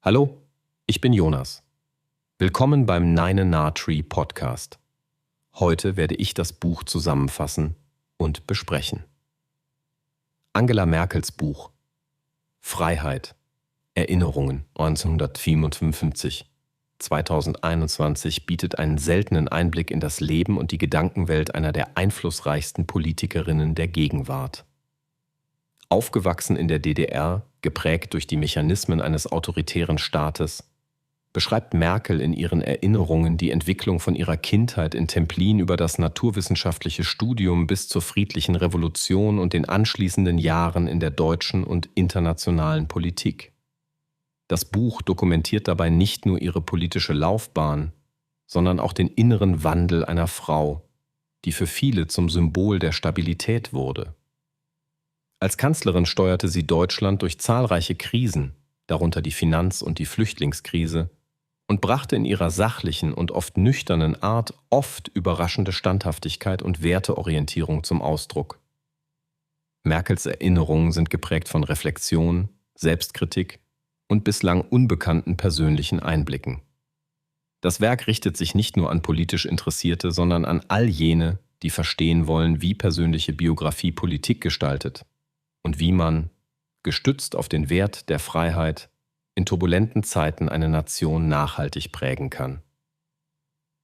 Hallo, ich bin Jonas. Willkommen beim Nine Nah Tree Podcast. Heute werde ich das Buch zusammenfassen und besprechen. Angela Merkels Buch Freiheit, Erinnerungen 1955, 2021 bietet einen seltenen Einblick in das Leben und die Gedankenwelt einer der einflussreichsten Politikerinnen der Gegenwart. Aufgewachsen in der DDR, geprägt durch die Mechanismen eines autoritären Staates, beschreibt Merkel in ihren Erinnerungen die Entwicklung von ihrer Kindheit in Templin über das naturwissenschaftliche Studium bis zur friedlichen Revolution und den anschließenden Jahren in der deutschen und internationalen Politik. Das Buch dokumentiert dabei nicht nur ihre politische Laufbahn, sondern auch den inneren Wandel einer Frau, die für viele zum Symbol der Stabilität wurde. Als Kanzlerin steuerte sie Deutschland durch zahlreiche Krisen, darunter die Finanz- und die Flüchtlingskrise, und brachte in ihrer sachlichen und oft nüchternen Art oft überraschende Standhaftigkeit und Werteorientierung zum Ausdruck. Merkels Erinnerungen sind geprägt von Reflexion, Selbstkritik und bislang unbekannten persönlichen Einblicken. Das Werk richtet sich nicht nur an politisch Interessierte, sondern an all jene, die verstehen wollen, wie persönliche Biografie Politik gestaltet und wie man, gestützt auf den Wert der Freiheit, in turbulenten Zeiten eine Nation nachhaltig prägen kann.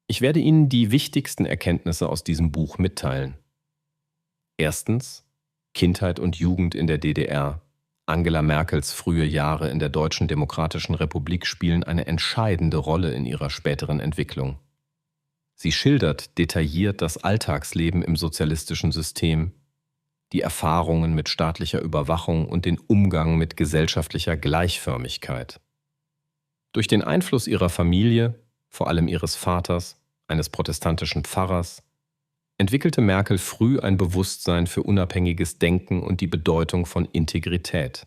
Ich werde Ihnen die wichtigsten Erkenntnisse aus diesem Buch mitteilen. Erstens: Kindheit und Jugend in der DDR. Angela Merkels frühe Jahre in der Deutschen Demokratischen Republik spielen eine entscheidende Rolle in ihrer späteren Entwicklung. Sie schildert detailliert das Alltagsleben im sozialistischen System, die Erfahrungen mit staatlicher Überwachung und den Umgang mit gesellschaftlicher Gleichförmigkeit. Durch den Einfluss ihrer Familie, vor allem ihres Vaters, eines protestantischen Pfarrers, entwickelte Merkel früh ein Bewusstsein für unabhängiges Denken und die Bedeutung von Integrität.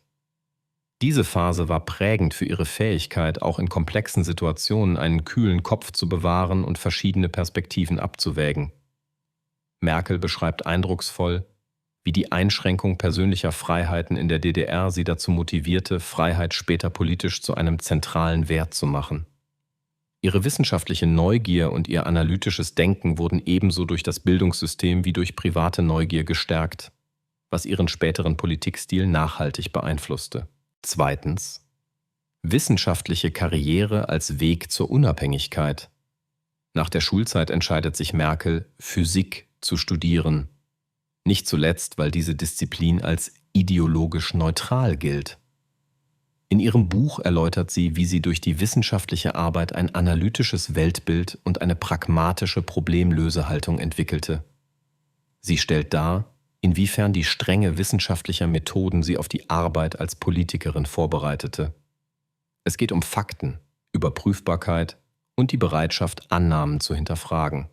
Diese Phase war prägend für ihre Fähigkeit, auch in komplexen Situationen einen kühlen Kopf zu bewahren und verschiedene Perspektiven abzuwägen. Merkel beschreibt eindrucksvoll, wie die Einschränkung persönlicher Freiheiten in der DDR sie dazu motivierte, Freiheit später politisch zu einem zentralen Wert zu machen. Ihre wissenschaftliche Neugier und ihr analytisches Denken wurden ebenso durch das Bildungssystem wie durch private Neugier gestärkt, was ihren späteren Politikstil nachhaltig beeinflusste. Zweitens: wissenschaftliche Karriere als Weg zur Unabhängigkeit. Nach der Schulzeit entscheidet sich Merkel, Physik zu studieren. Nicht zuletzt, weil diese Disziplin als ideologisch neutral gilt. In ihrem Buch erläutert sie, wie sie durch die wissenschaftliche Arbeit ein analytisches Weltbild und eine pragmatische Problemlösehaltung entwickelte. Sie stellt dar, inwiefern die Strenge wissenschaftlicher Methoden sie auf die Arbeit als Politikerin vorbereitete. Es geht um Fakten, Überprüfbarkeit und die Bereitschaft, Annahmen zu hinterfragen.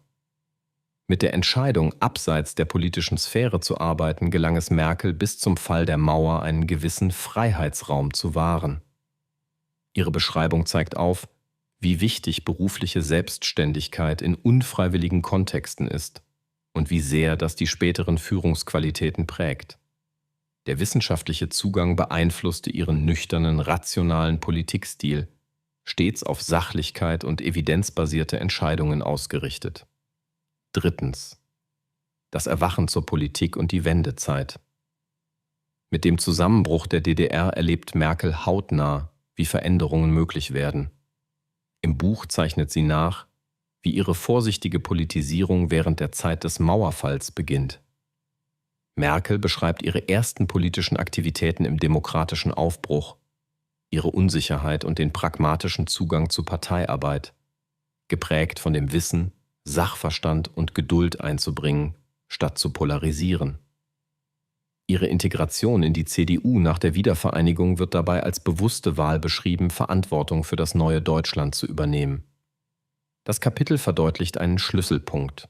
Mit der Entscheidung, abseits der politischen Sphäre zu arbeiten, gelang es Merkel bis zum Fall der Mauer einen gewissen Freiheitsraum zu wahren. Ihre Beschreibung zeigt auf, wie wichtig berufliche Selbstständigkeit in unfreiwilligen Kontexten ist und wie sehr das die späteren Führungsqualitäten prägt. Der wissenschaftliche Zugang beeinflusste ihren nüchternen, rationalen Politikstil, stets auf Sachlichkeit und evidenzbasierte Entscheidungen ausgerichtet. Drittens: das Erwachen zur Politik und die Wendezeit. Mit dem Zusammenbruch der DDR erlebt Merkel hautnah, wie Veränderungen möglich werden. Im Buch zeichnet sie nach, wie ihre vorsichtige Politisierung während der Zeit des Mauerfalls beginnt. Merkel beschreibt ihre ersten politischen Aktivitäten im demokratischen Aufbruch, ihre Unsicherheit und den pragmatischen Zugang zu Parteiarbeit, geprägt von dem Wissen, Sachverstand und Geduld einzubringen, statt zu polarisieren. Ihre Integration in die CDU nach der Wiedervereinigung wird dabei als bewusste Wahl beschrieben, Verantwortung für das neue Deutschland zu übernehmen. Das Kapitel verdeutlicht einen Schlüsselpunkt.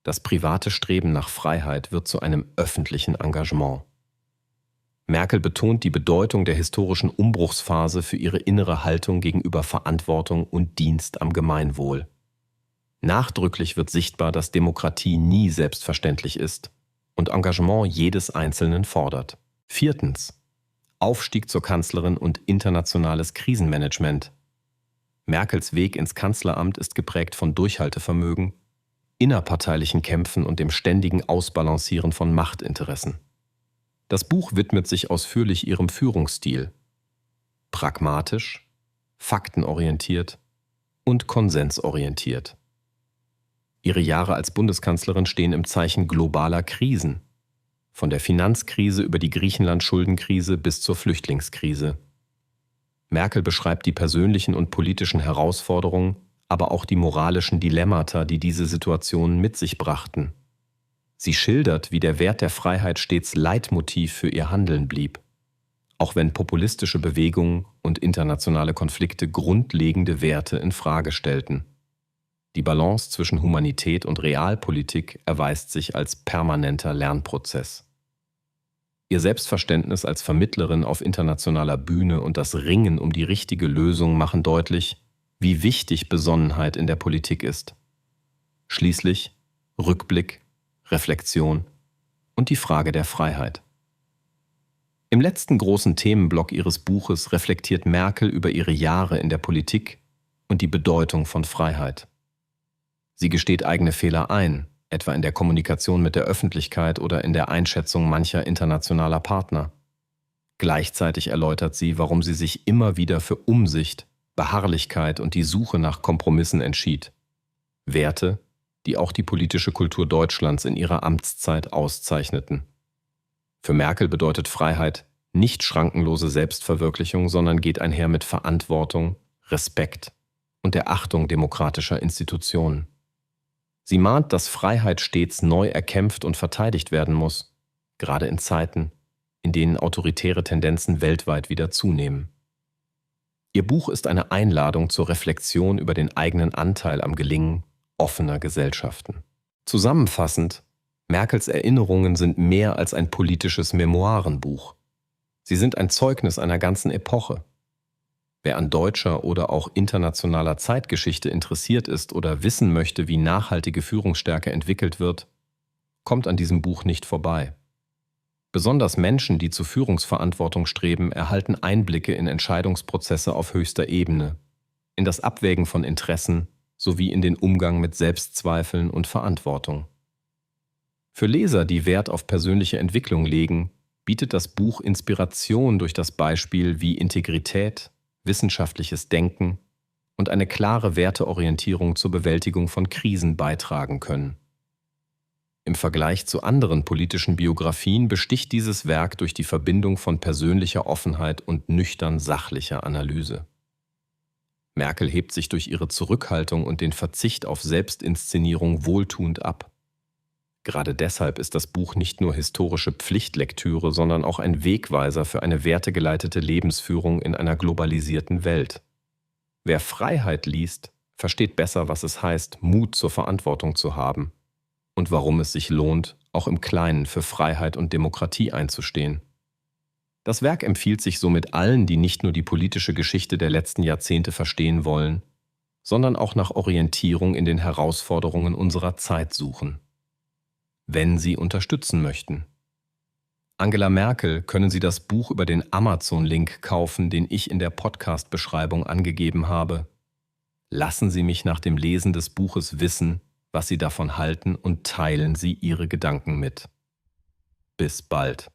Das private Streben nach Freiheit wird zu einem öffentlichen Engagement. Merkel betont die Bedeutung der historischen Umbruchsphase für ihre innere Haltung gegenüber Verantwortung und Dienst am Gemeinwohl. Nachdrücklich wird sichtbar, dass Demokratie nie selbstverständlich ist und Engagement jedes Einzelnen fordert. Viertens: Aufstieg zur Kanzlerin und internationales Krisenmanagement. Merkels Weg ins Kanzleramt ist geprägt von Durchhaltevermögen, innerparteilichen Kämpfen und dem ständigen Ausbalancieren von Machtinteressen. Das Buch widmet sich ausführlich ihrem Führungsstil. Pragmatisch, faktenorientiert und konsensorientiert. Ihre Jahre als Bundeskanzlerin stehen im Zeichen globaler Krisen, von der Finanzkrise über die Griechenland-Schuldenkrise bis zur Flüchtlingskrise. Merkel beschreibt die persönlichen und politischen Herausforderungen, aber auch die moralischen Dilemmata, die diese Situationen mit sich brachten. Sie schildert, wie der Wert der Freiheit stets Leitmotiv für ihr Handeln blieb, auch wenn populistische Bewegungen und internationale Konflikte grundlegende Werte in Frage stellten. Die Balance zwischen Humanität und Realpolitik erweist sich als permanenter Lernprozess. Ihr Selbstverständnis als Vermittlerin auf internationaler Bühne und das Ringen um die richtige Lösung machen deutlich, wie wichtig Besonnenheit in der Politik ist. Schließlich Rückblick, Reflexion und die Frage der Freiheit. Im letzten großen Themenblock ihres Buches reflektiert Merkel über ihre Jahre in der Politik und die Bedeutung von Freiheit. Sie gesteht eigene Fehler ein, etwa in der Kommunikation mit der Öffentlichkeit oder in der Einschätzung mancher internationaler Partner. Gleichzeitig erläutert sie, warum sie sich immer wieder für Umsicht, Beharrlichkeit und die Suche nach Kompromissen entschied. Werte, die auch die politische Kultur Deutschlands in ihrer Amtszeit auszeichneten. Für Merkel bedeutet Freiheit nicht schrankenlose Selbstverwirklichung, sondern geht einher mit Verantwortung, Respekt und der Achtung demokratischer Institutionen. Sie mahnt, dass Freiheit stets neu erkämpft und verteidigt werden muss, gerade in Zeiten, in denen autoritäre Tendenzen weltweit wieder zunehmen. Ihr Buch ist eine Einladung zur Reflexion über den eigenen Anteil am Gelingen offener Gesellschaften. Zusammenfassend, Merkels Erinnerungen sind mehr als ein politisches Memoirenbuch. Sie sind ein Zeugnis einer ganzen Epoche. Wer an deutscher oder auch internationaler Zeitgeschichte interessiert ist oder wissen möchte, wie nachhaltige Führungsstärke entwickelt wird, kommt an diesem Buch nicht vorbei. Besonders Menschen, die zur Führungsverantwortung streben, erhalten Einblicke in Entscheidungsprozesse auf höchster Ebene, in das Abwägen von Interessen sowie in den Umgang mit Selbstzweifeln und Verantwortung. Für Leser, die Wert auf persönliche Entwicklung legen, bietet das Buch Inspiration durch das Beispiel, wie Integrität, wissenschaftliches Denken und eine klare Werteorientierung zur Bewältigung von Krisen beitragen können. Im Vergleich zu anderen politischen Biografien besticht dieses Werk durch die Verbindung von persönlicher Offenheit und nüchtern sachlicher Analyse. Merkel hebt sich durch ihre Zurückhaltung und den Verzicht auf Selbstinszenierung wohltuend ab. Gerade deshalb ist das Buch nicht nur historische Pflichtlektüre, sondern auch ein Wegweiser für eine wertegeleitete Lebensführung in einer globalisierten Welt. Wer Freiheit liest, versteht besser, was es heißt, Mut zur Verantwortung zu haben und warum es sich lohnt, auch im Kleinen für Freiheit und Demokratie einzustehen. Das Werk empfiehlt sich somit allen, die nicht nur die politische Geschichte der letzten Jahrzehnte verstehen wollen, sondern auch nach Orientierung in den Herausforderungen unserer Zeit suchen. Wenn Sie unterstützen möchten. Angela Merkel können Sie das Buch über den Amazon-Link kaufen, den ich in der Podcast-Beschreibung angegeben habe. Lassen Sie mich nach dem Lesen des Buches wissen, was Sie davon halten und teilen Sie Ihre Gedanken mit. Bis bald.